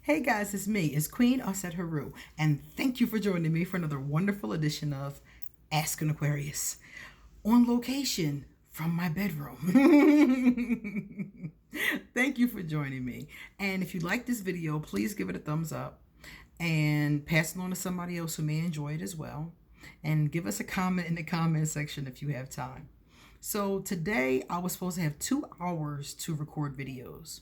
Hey guys, it's me. It's Queen Aset Haru, and thank you for joining me for another wonderful edition of Ask an Aquarius on location from my bedroom. Thank you for joining me. And if you like this video, please give it a thumbs up and pass it on to somebody else who may enjoy it as well. And give us a comment in the comment section if you have time. So today I was supposed to have 2 hours to record videos.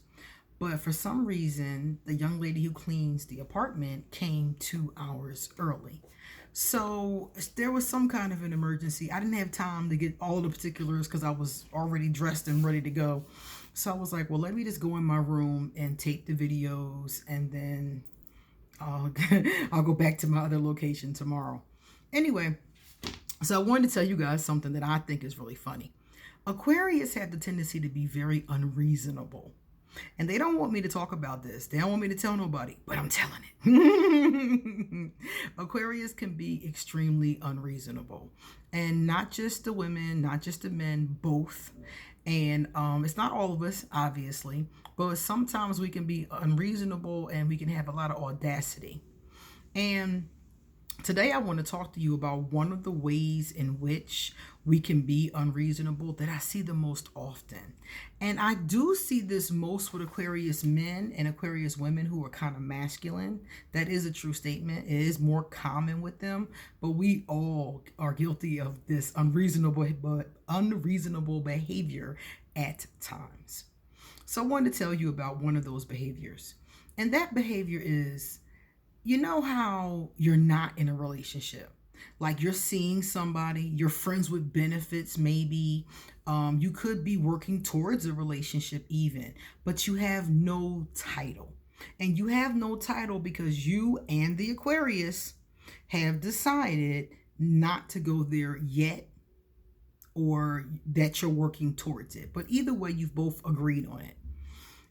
But for some reason, the young lady who cleans the apartment came 2 hours early. So there was some kind of an emergency. I didn't have time to get all the particulars because I was already dressed and ready to go. So I was like, well, let me just go in my room and tape the videos, and then I'll, I'll go back to my other location tomorrow. Anyway, so I wanted to tell you guys something that I think is really funny. Aquarius have the tendency to be very unreasonable. And they don't want me to talk about this. They don't want me to tell nobody, but I'm telling it. Aquarius can be extremely unreasonable. And not just the women, not just the men, both. And it's not all of us, obviously. But sometimes we can be unreasonable and we can have a lot of audacity. And today I want to talk to you about one of the ways in which we can be unreasonable that I see the most often. And I do see this most with Aquarius men and Aquarius women who are kind of masculine. That is a true statement. It is more common with them, but we all are guilty of this unreasonable behavior at times. So I wanted to tell you about one of those behaviors. And that behavior is, you know how you're not in a relationship, like you're seeing somebody, you're friends with benefits, maybe you could be working towards a relationship even, but you have no title. And you have no title because you and the Aquarius have decided not to go there yet, or that you're working towards it. But either way, you've both agreed on it.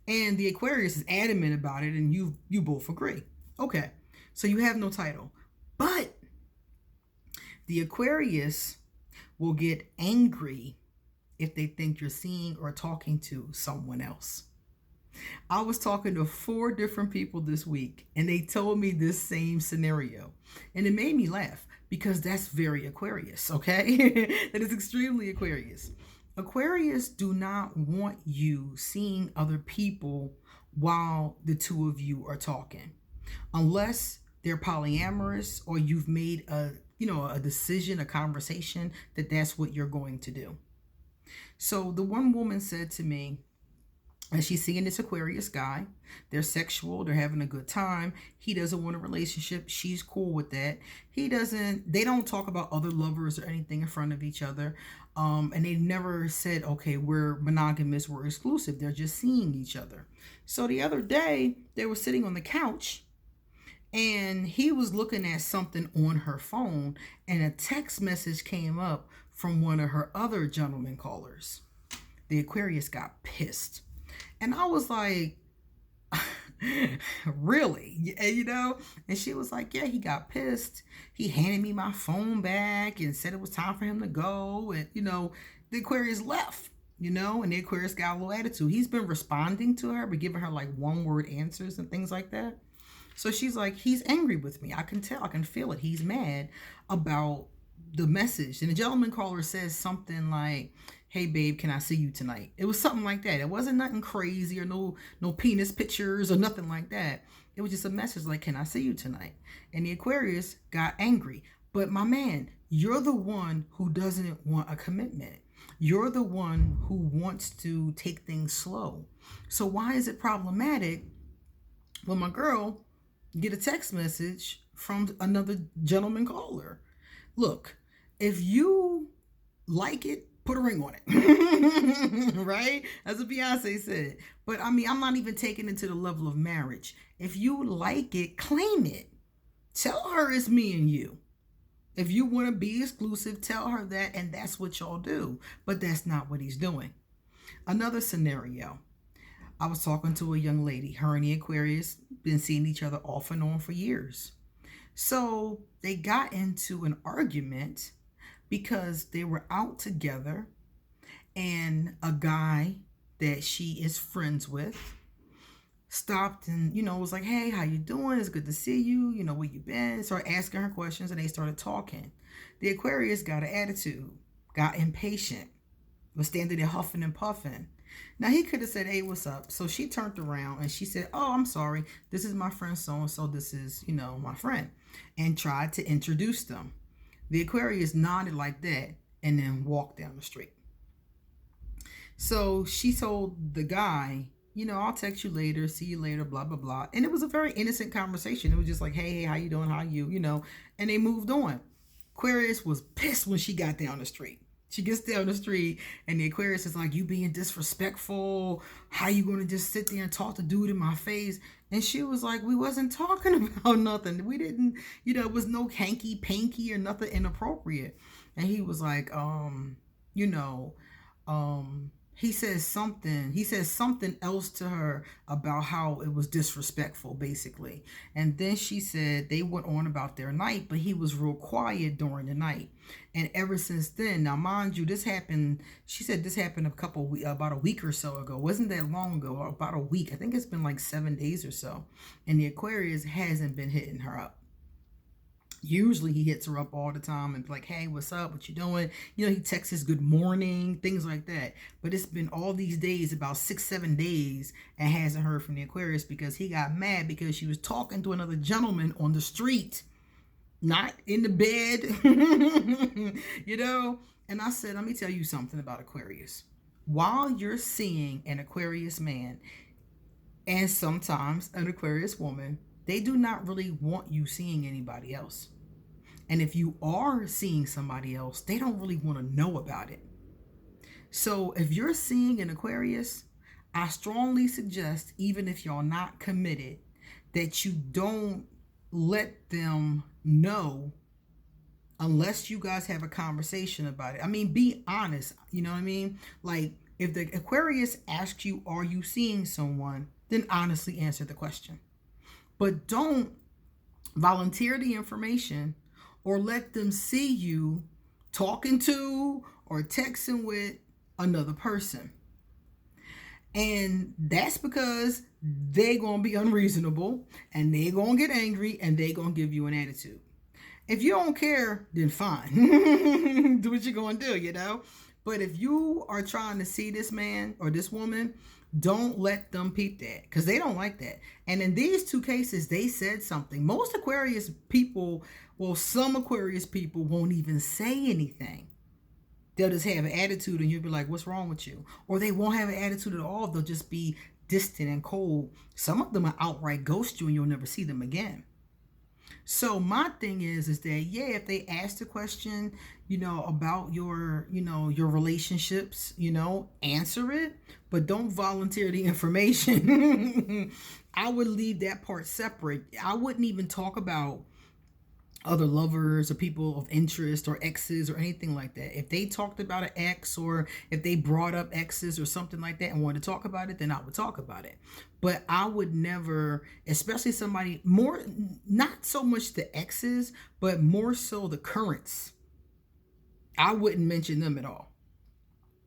And the Aquarius is adamant about it, and you both agree. Okay, so you have no title. But the Aquarius will get angry if they think you're seeing or talking to someone else. I was talking to 4 different people this week, and they told me this same scenario. And it made me laugh because that's very Aquarius, okay? That is extremely Aquarius. Aquarius do not want you seeing other people while the two of you are talking, unless they're polyamorous or you've made a decision, a conversation that that's what you're going to do. So the one woman said to me, and she's seeing this Aquarius guy, they're sexual, they're having a good time. He doesn't want a relationship. She's cool with that. They don't talk about other lovers or anything in front of each other. And they never said, okay, we're monogamous, we're exclusive. They're just seeing each other. So the other day, they were sitting on the couch, and he was looking at something on her phone, and a text message came up from one of her other gentleman callers. The Aquarius got pissed. And I was like, really? And she was like, yeah, he got pissed. He handed me my phone back and said it was time for him to go. And, the Aquarius left, and the Aquarius got a little attitude. He's been responding to her, but giving her like 1-word answers and things like that. So she's like, he's angry with me. I can tell, I can feel it. He's mad about the message. And the gentleman caller says something like, hey babe, can I see you tonight? It was something like that. It wasn't nothing crazy or no penis pictures or nothing like that. It was just a message like, can I see you tonight? And the Aquarius got angry. But my man, you're the one who doesn't want a commitment. You're the one who wants to take things slow. So why is it problematic when my girl get a text message from another gentleman caller? Look, if you like it, put a ring on it, right? As Beyonce said. But I mean, I'm not even taking it to the level of marriage. If you like it, claim it. Tell her it's me and you. If you want to be exclusive, tell her that, and that's what y'all do. But that's not what he's doing. Another scenario. I was talking to a young lady. Her and the Aquarius been seeing each other off and on for years. So they got into an argument because they were out together, and a guy that she is friends with stopped and, was like, hey, how you doing? It's good to see you. Where you been? Started asking her questions and they started talking. The Aquarius got an attitude, got impatient, was standing there huffing and puffing. Now he could have said, hey, what's up? So she turned around and she said, oh, I'm sorry. This is my friend so-and-so. This is, my friend. And tried to introduce them. The Aquarius nodded like that and then walked down the street. So she told the guy, I'll text you later, see you later, blah, blah, blah. And it was a very innocent conversation. It was just like, hey, how you doing? How you, and they moved on. Aquarius was pissed when she got down the street. She gets down the street and the Aquarius is like, you being disrespectful. How you going to just sit there and talk to dude in my face? And she was like, we wasn't talking about nothing. We didn't, it was no hanky panky or nothing inappropriate. And he was like, he says something else to her about how it was disrespectful, basically. And then she said they went on about their night, but he was real quiet during the night. And ever since then, now mind you, this happened, she said this happened about a week or so ago. It wasn't that long ago, about a week. I think it's been like 7 days or so. And the Aquarius hasn't been hitting her up. Usually he hits her up all the time and be like, hey, what's up? What you doing? He texts his good morning, things like that. But it's been all these days, about 6-7 days, and hasn't heard from the Aquarius because he got mad because she was talking to another gentleman on the street, not in the bed, And I said, let me tell you something about Aquarius. While you're seeing an Aquarius man and sometimes an Aquarius woman, they do not really want you seeing anybody else. And if you are seeing somebody else, they don't really want to know about it. So if you're seeing an Aquarius, I strongly suggest, even if y'all not committed, that you don't let them know unless you guys have a conversation about it. I mean, be honest. You know what I mean? Like, if the Aquarius asks you, are you seeing someone? Then honestly answer the question. But don't volunteer the information or let them see you talking to or texting with another person. And that's because they're going to be unreasonable and they're going to get angry and they're going to give you an attitude. If you don't care, then fine. Do what you're going to do, But if you are trying to see this man or this woman, don't let them peep that because they don't like that. And in these two cases, they said something. Most Aquarius people, some Aquarius people won't even say anything. They'll just have an attitude and you'll be like, what's wrong with you? Or they won't have an attitude at all. They'll just be distant and cold. Some of them are outright ghost you and you'll never see them again. So my thing is that, if they ask the question, about your relationships, answer it, but don't volunteer the information. I would leave that part separate. I wouldn't even talk about other lovers or people of interest or exes or anything like that. If they talked about an ex or if they brought up exes or something like that and wanted to talk about it, then I would talk about it. But I would never, especially somebody more, not so much the exes, but more so the currents. I wouldn't mention them at all.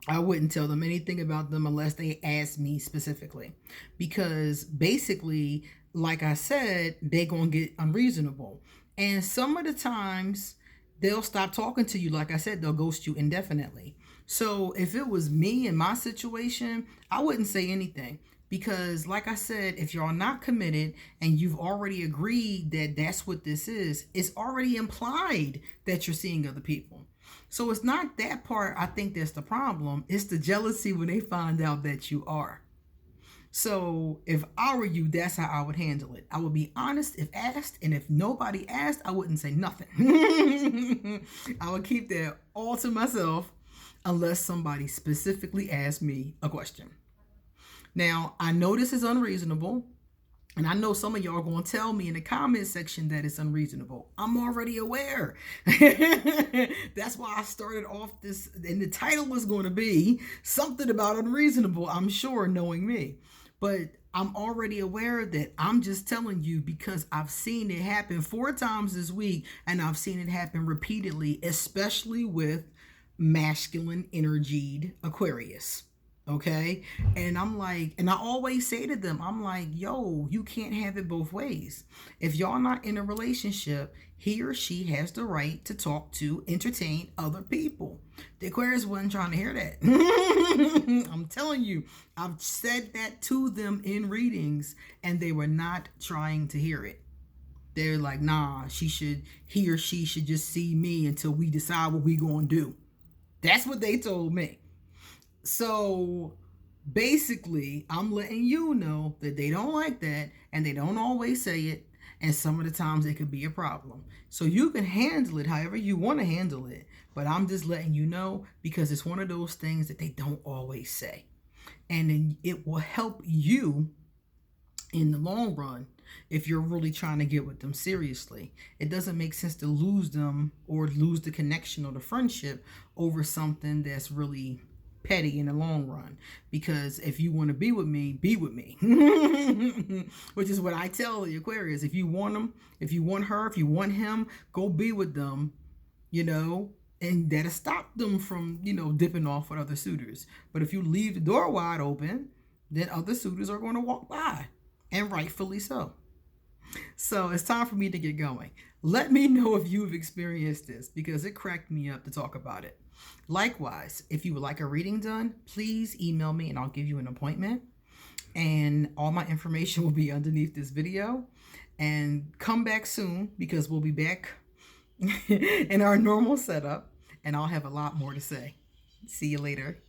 I wouldn't tell them anything about them unless they asked me specifically. Because basically, like I said, they're going to get unreasonable. And some of the times they'll stop talking to you. Like I said, they'll ghost you indefinitely. So if it was me in my situation, I wouldn't say anything. Because like I said, if you're not committed and you've already agreed that that's what this is, it's already implied that you're seeing other people. So it's not that part I think that's the problem. It's the jealousy when they find out that you are. So if I were you, that's how I would handle it. I would be honest if asked, and if nobody asked, I wouldn't say nothing. I would keep that all to myself unless somebody specifically asked me a question. Now, I know this is unreasonable, and I know some of y'all are going to tell me in the comment section that it's unreasonable. I'm already aware. That's why I started off this, and the title was going to be something about unreasonable, I'm sure, knowing me. But I'm already aware that I'm just telling you because I've seen it happen 4 times this week, and I've seen it happen repeatedly, especially with masculine energied Aquarius. Okay. And I'm like, and I always say to them, I'm like, yo, you can't have it both ways. If y'all not in a relationship, he or she has the right to talk to, entertain other people. The Aquarius wasn't trying to hear that. I'm telling you, I've said that to them in readings, and they were not trying to hear it. They're like, nah, he or she should just see me until we decide what we gonna do. That's what they told me. So basically, I'm letting you know that they don't like that, and they don't always say it, and some of the times it could be a problem. So you can handle it however you want to handle it, but I'm just letting you know because it's one of those things that they don't always say. And then it will help you in the long run if you're really trying to get with them seriously. It doesn't make sense to lose them or lose the connection or the friendship over something that's really petty in the long run. Because if you want to be with me, which is what I tell the Aquarius. If you want them, if you want her, if you want him, go be with them, and that'll stop them from dipping off with other suitors. But if you leave the door wide open, then other suitors are going to walk by, and rightfully so. So it's time for me to get going. Let me know if you've experienced this, because it cracked me up to talk about it. Likewise, if you would like a reading done, please email me and I'll give you an appointment. And all my information will be underneath this video. And come back soon, because we'll be back in our normal setup, and I'll have a lot more to say. See you later.